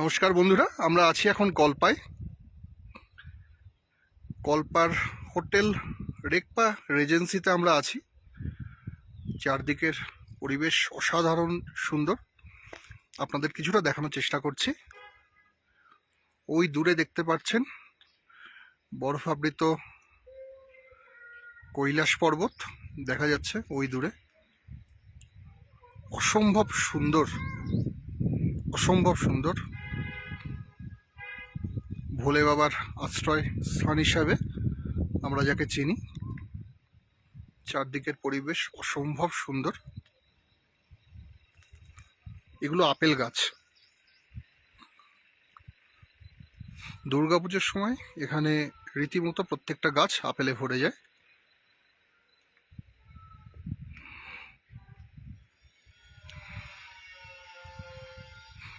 নমস্কার বন্ধুরা, আমরা আছি এখন কল্পায়। কল্পার হোটেল রেকপা রেজেন্সিতে আমরা আছি। চারদিকের পরিবেশ অসাধারণ সুন্দর, আপনাদের কিছুটা দেখানোর চেষ্টা করছি। ওই দূরে দেখতে পাচ্ছেন বরফাবৃত কৈলাস পর্বত দেখা যাচ্ছে ওই দূরে। অসম্ভব সুন্দর, অসম্ভব সুন্দর। ভোলে বাবার আশ্রয় স্থান হিসাবে আমরা যাকে চিনি। চারদিকের পরিবেশ অসম্ভব সুন্দর। এগুলো আপেল গাছ। দুর্গাপুজোর সময় এখানে রীতিমতো প্রত্যেকটা গাছ আপেলে ভরে যায়।